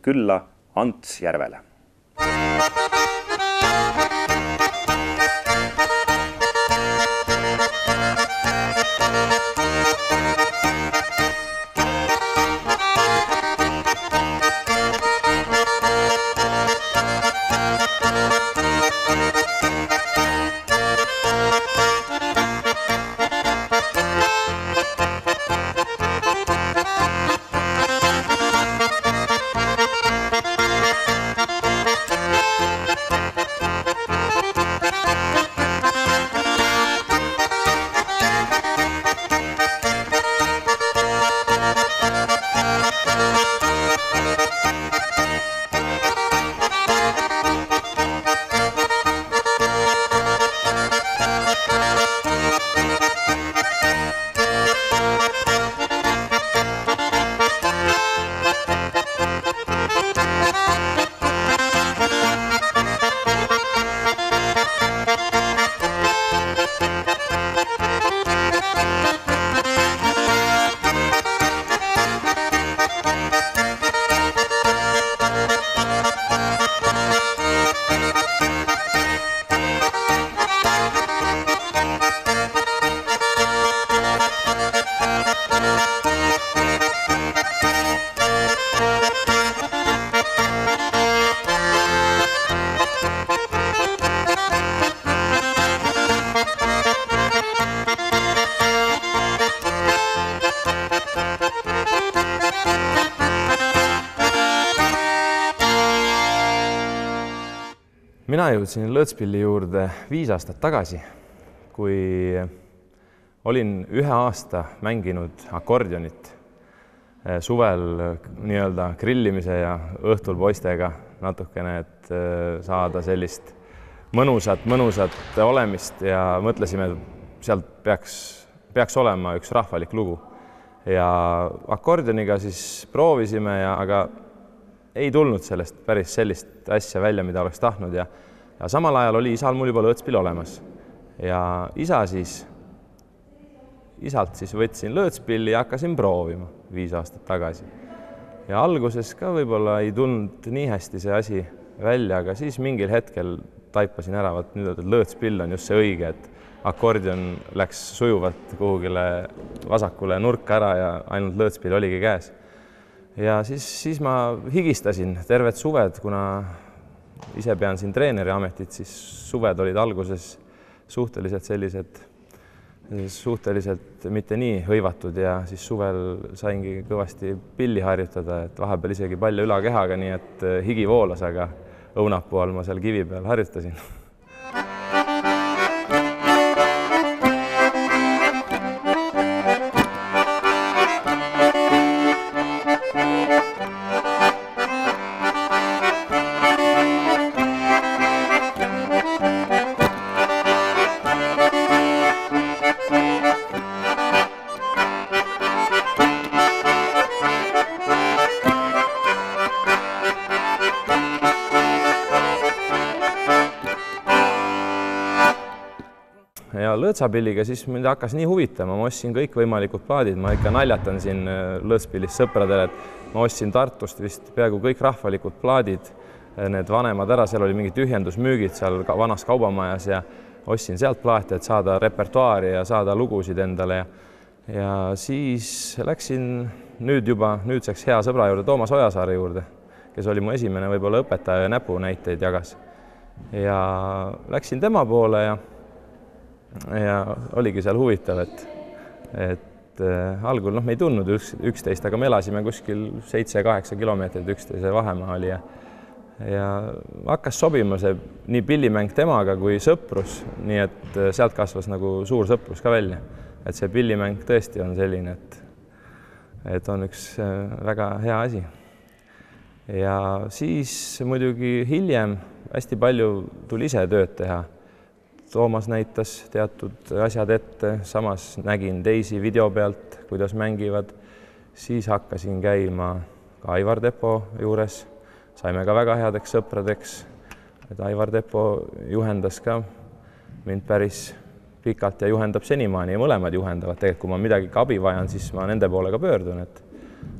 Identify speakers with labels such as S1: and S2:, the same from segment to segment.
S1: külla Ants Järvele. Mina jõudsin lõõtspilli juurde 5 aastat tagasi, kui olin 1 aasta mänginud akordionit suvel nii-öelda grillimise ja õhtul poistega natukene, et saada sellist mõnusat olemist ja mõtlesime, et sealt peaks olema üks rahvalik lugu. Ja akordioniga siis proovisime, aga ei tulnud sellest päris sellist asja välja, mida oleks tahtnud ja samal ajal oli isal mul juba lõõtspill olemas. Ja isalt siis võtsin lõõtspilli ja hakkasin proovima 5 aastat tagasi. Ja alguses ka võib-olla ei tulnud nii hästi see asi välja, aga siis mingil hetkel taipasin ära, et nüüd lõõtspill on just see õige, et akordion läks sujuvalt kuhugile vasakule nurka ära ja ainult lõõtspill oligi käes. Ja siis ma higistasin terved suved, kuna ise pean siin treeneri ametit, siis suved olid alguses suhteliselt mitte nii hõivatud ja siis suvel saingi kõvasti pilli harjutada, et vahepeal isegi palju ülakehaga, nii et higi voolas, aga õunapuu all ma seal kivi peal harjutasin. Ja lõõtsapilliga siis mind hakkas nii huvitama, ma ostsin kõikvõimalikud plaadid, ma ikka naljatan siin lõõtspillist sõpradele, et ma ostsin Tartust vist peaaegu kõik rahvalikud plaadid, need vanemad ära, seal oli mingid ühendusmüügid seal vanas kaubamajas ja ostsin sealt plaate, et saada repertuaari ja saada lugusid endale. Ja siis läksin nüüdseks hea sõbra juurde, Toomas Ojasaare juurde, kes oli mu esimene võib-olla õpetaja ja näpunäiteid jagas. Ja läksin tema poole ja oligi seal huvitav, et algul me ei tundnud 11, aga me elasime kuskil 7-8 kilomeetrit üksteise vahemaa oli ja hakkas sobima see nii pillimäng temaga kui sõprus, nii et sealt kasvas nagu suur sõprus ka välja. Et see pillimäng tõesti on selline, et on üks väga hea asi. Ja siis muidugi hiljem hästi palju tuli ise tööd teha. Toomas näitas teatud asjad ette, samas nägin teisi video pealt, kuidas mängivad. Siis hakkasin käima ka Aivar Depo juures. Saime ka väga headeks sõpradeks. Aivar Depo juhendas ka mind päris pikalt ja juhendab senimaani ja mõlemad juhendavad. Tegelikult, kui ma midagi abi vajan, siis ma nende poole ka pöördun.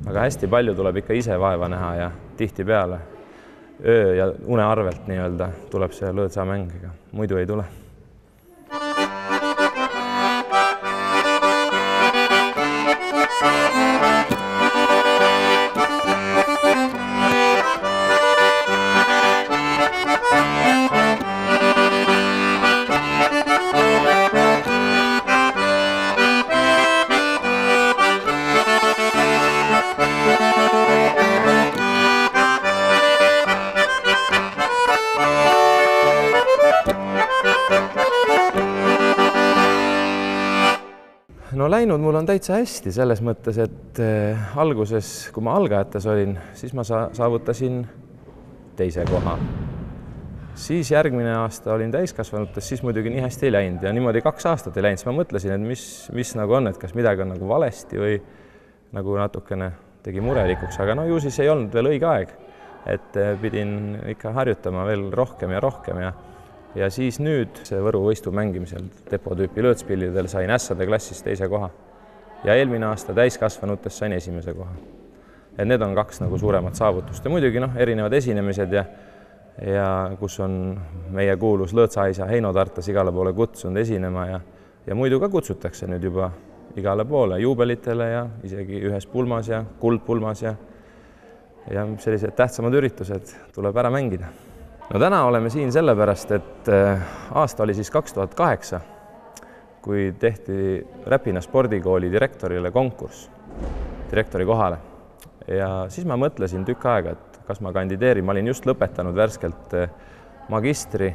S1: aga hästi palju tuleb ikka ise vaeva näha ja tihtipeale öö ja une arvelt nii-öelda tuleb see lõõtsamäng, ega muidu ei tule. No läinud mul on täitsa hästi selles mõttes, et alguses, kui ma algajates olin, siis ma saavutasin 2. koha. Siis järgmine aasta olin täiskasvanutes, siis muidugi nii hästi ei läinud ja niimoodi 2 aastat ei läinud. Siis ma mõtlesin, et mis nagu on, et kas midagi on nagu valesti või nagu natukene tegi murelikuks, aga no ju siis ei olnud veel õige aeg, et pidin ikka harjutama veel rohkem ja siis nüüd Võru võistu mängimisel depotüüpi lõõtspillidel sain ässade klassis 2. koha ja eelmine aasta täiskasvanutes sain 1. koha. Et need on 2 nagu suuremat saavutust ja muidugi erinevad esinemised ja kus on meie kuulus lõõtsaisa Heino Tartas igale poole kutsunud esinema ja muidu ka kutsutakse nüüd juba igale poole juubelitele ja isegi ühes pulmas ja kuldpulmas ja sellised tähtsamad üritused tuleb ära mängida. No täna oleme siin sellepärast, et aasta oli siis 2008, kui tehti Räpina spordikooli direktorile konkurss direktori kohale. Ja siis ma mõtlesin tükk aega, et kas ma kandideerin. Ma olin just lõpetanud värskelt magistri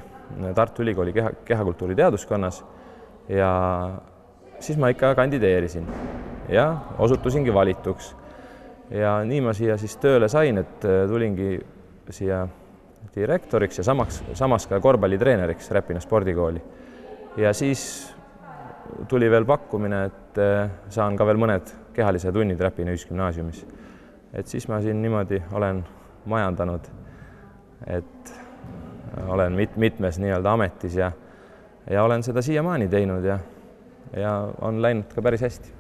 S1: Tartu Ülikooli kehakultuuri teaduskonnas ja siis ma ikka kandideerisin ja osutusingi valituks. Ja nii ma siia siis tööle sain, et tulingi siia direktoriks ja samas ka korvpallitreeneriks Räpina spordikooli. Ja siis tuli veel pakkumine, et saan ka veel mõned kehalise tunnid Räpina ühisgümnaasiumis. Et siis ma siin niimoodi olen majandanud, et olen mitmes nii-öelda ametis ja olen seda siiamaani teinud ja on läinud ka päris hästi.